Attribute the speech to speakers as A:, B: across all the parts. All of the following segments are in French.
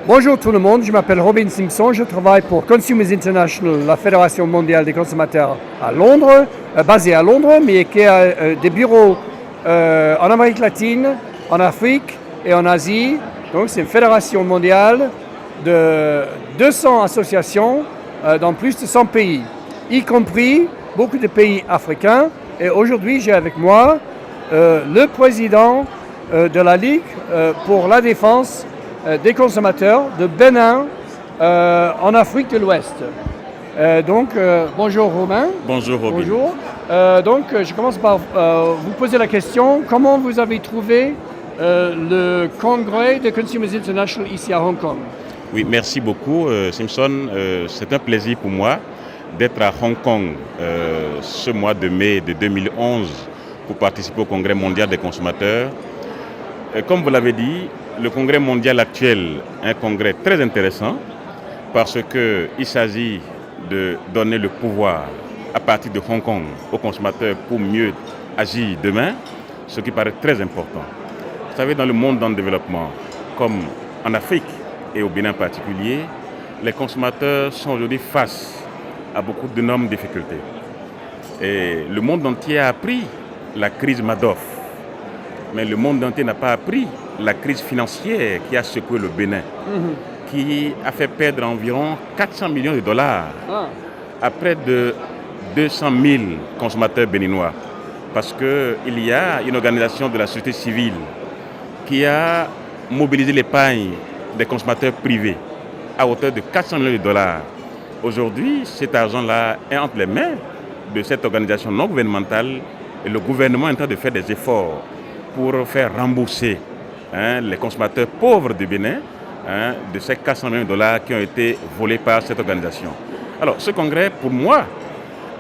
A: Bonjour tout le monde, je m'appelle Robin Simpson, je travaille pour Consumers International, la Fédération mondiale des consommateurs à Londres, basée à Londres, mais qui a des bureaux en Amérique latine, en Afrique et en Asie. Donc c'est une fédération mondiale de 200 associations dans plus de 100 pays, y compris beaucoup de pays africains. Et aujourd'hui, j'ai avec moi le président de la Ligue pour la défense des consommateurs de Bénin en Afrique de l'Ouest. Bonjour Romain.
B: Bonjour Robin.
A: Bonjour. Je commence par vous poser la question, comment vous avez trouvé le congrès de Consumers International ici à Hong Kong?
B: Oui, merci beaucoup Simpson. C'est un plaisir pour moi d'être à Hong Kong ce mois de mai de 2011 pour participer au congrès mondial des consommateurs. Comme vous l'avez dit, le congrès mondial actuel est un congrès très intéressant parce qu'il s'agit de donner le pouvoir à partir de Hong Kong aux consommateurs pour mieux agir demain, ce qui paraît très important. Vous savez, dans le monde en développement, comme en Afrique et au Bénin en particulier, les consommateurs sont aujourd'hui face à beaucoup d'énormes difficultés. Et le monde entier a appris la crise Madoff, mais le monde entier n'a pas appris la crise financière qui a secoué le Bénin, qui a fait perdre environ 400 millions de dollars à près de 200 000 consommateurs béninois. Parce qu'il y a une organisation de la société civile qui a mobilisé l'épargne des consommateurs privés à hauteur de 400 millions de dollars. Aujourd'hui, cet argent-là est entre les mains de cette organisation non gouvernementale et le gouvernement est en train de faire des efforts pour faire rembourser les consommateurs pauvres du Bénin de ces 400 millions de dollars qui ont été volés par cette organisation. Alors, ce congrès, pour moi,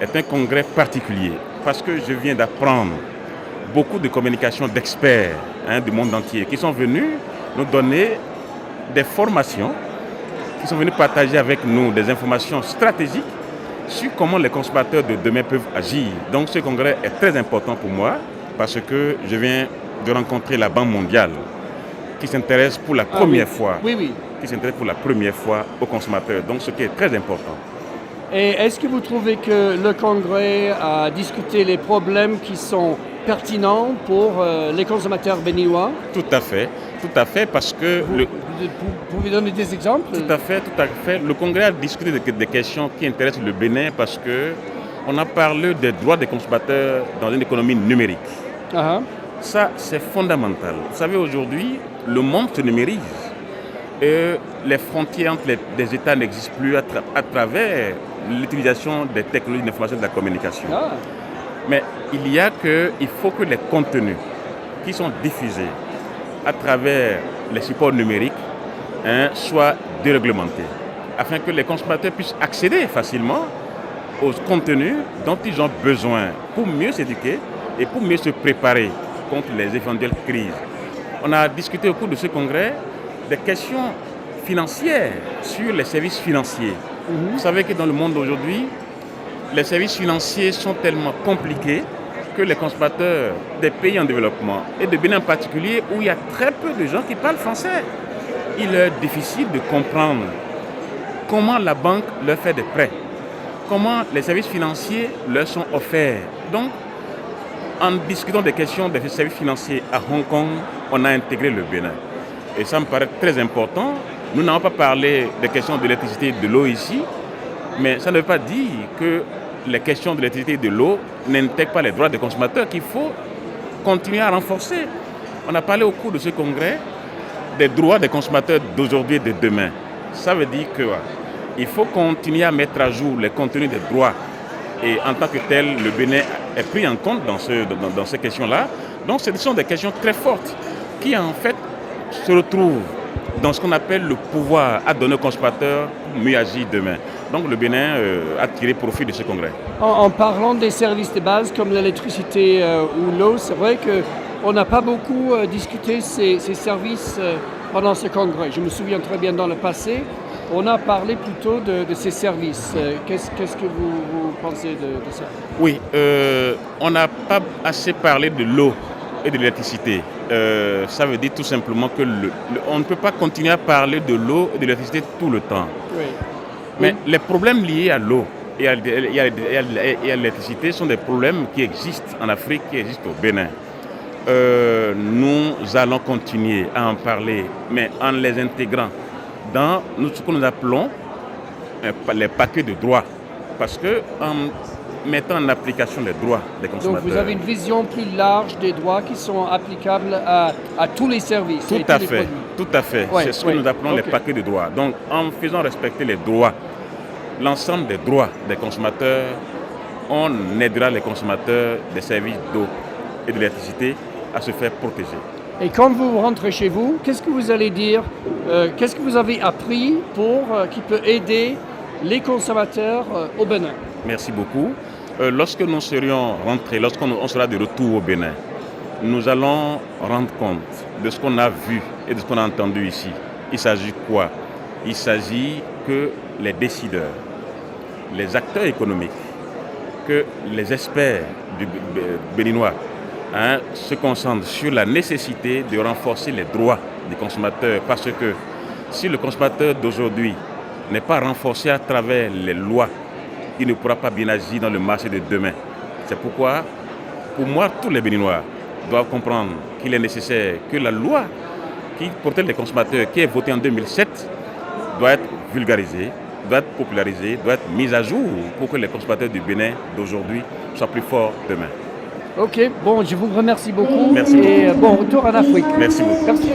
B: est un congrès particulier parce que je viens d'apprendre beaucoup de communications d'experts du monde entier qui sont venus nous donner des formations, qui sont venus partager avec nous des informations stratégiques sur comment les consommateurs de demain peuvent agir. Donc ce congrès est très important pour moi parce que je viens de rencontrer la Banque mondiale qui s'intéresse pour la première fois. Qui s'intéresse pour la première fois aux consommateurs. Donc ce qui est très important.
A: Et est-ce que vous trouvez que le congrès a discuté les problèmes qui sont pertinents pour les consommateurs béninois?
B: Tout à fait, parce que...
A: Vous pouvez donner des exemples?
B: Tout à fait. Le congrès a discuté des questions qui intéressent le Bénin parce qu'on a parlé des droits des consommateurs dans une économie numérique. Ça, c'est fondamental. Vous savez, aujourd'hui, le monde se numérise et les frontières entre les États n'existent plus à travers l'utilisation des technologies d'information et de la communication. Mais il faut que les contenus qui sont diffusés à travers les supports numériques soient déréglementés, afin que les consommateurs puissent accéder facilement aux contenus dont ils ont besoin pour mieux s'éduquer et pour mieux se préparer contre les éventuelles crises. On a discuté au cours de ce congrès des questions financières sur les services financiers. Vous savez que dans le monde d'aujourd'hui, les services financiers sont tellement compliqués que les consommateurs des pays en développement, et de Bénin en particulier, où il y a très peu de gens qui parlent français, il est difficile de comprendre comment la banque leur fait des prêts, comment les services financiers leur sont offerts. Donc, en discutant des questions des services financiers à Hong Kong, on a intégré le Bénin. Et ça me paraît très important. Nous n'avons pas parlé des questions de l'électricité et de l'eau ici, mais ça ne veut pas dire que les questions de l'électricité et de l'eau n'intègrent pas les droits des consommateurs qu'il faut continuer à renforcer. On a parlé au cours de ce congrès des droits des consommateurs d'aujourd'hui et de demain. Ça veut dire qu'il faut continuer à mettre à jour les contenus des droits. Et en tant que tel, le Bénin est pris en compte dans ces questions-là. Donc ce sont des questions très fortes qui en fait se retrouvent dans ce qu'on appelle le pouvoir à donner aux consommateurs pour mieux agir demain. Donc le Bénin a tiré profit de ce congrès.
A: En parlant des services de base comme l'électricité ou l'eau, c'est vrai qu'on n'a pas beaucoup discuté ces services pendant ce congrès. Je me souviens très bien dans le passé, on a parlé plutôt de ces services. Qu'est-ce que vous pensez de ça?
B: Oui, on n'a pas assez parlé de l'eau et de l'électricité. ça veut dire tout simplement que on ne peut pas continuer à parler de l'eau et de l'électricité tout le temps.
A: Oui.
B: Mais les problèmes liés à l'eau et à l'électricité sont des problèmes qui existent en Afrique, qui existent au Bénin. Nous allons continuer à en parler, mais en les intégrant dans ce que nous appelons les paquets de droits. Parce qu'en mettant en application les droits des consommateurs...
A: Donc vous avez une vision plus large des droits qui sont applicables à tous les services.
B: Tout à fait, tout à fait.
A: Ouais,
B: c'est ce que nous appelons les paquets de droits. Donc en faisant respecter les droits, l'ensemble des droits des consommateurs, on aidera les consommateurs des services d'eau et de l'électricité à se faire protéger.
A: Et quand vous rentrez chez vous, qu'est-ce que vous allez dire, qu'est-ce que vous avez appris qui peut aider les consommateurs au Bénin?
B: Merci beaucoup. Lorsque nous serions rentrés, lorsqu'on sera de retour au Bénin, nous allons rendre compte de ce qu'on a vu et de ce qu'on a entendu ici. Il s'agit quoi? Il s'agit que les décideurs, les acteurs économiques, que les experts du béninois se concentrent sur la nécessité de renforcer les droits des consommateurs. Parce que si le consommateur d'aujourd'hui n'est pas renforcé à travers les lois, il ne pourra pas bien agir dans le marché de demain. C'est pourquoi, pour moi, tous les Béninois doivent comprendre qu'il est nécessaire que la loi qui protège les consommateurs, qui est votée en 2007, doit être vulgarisée, doit être popularisée, doit être mise à jour pour que les consommateurs du Bénin d'aujourd'hui soient plus forts demain.
A: Ok, bon, je vous remercie beaucoup.
B: Merci beaucoup.
A: Et bon retour en Afrique.
B: Merci beaucoup.
A: Merci.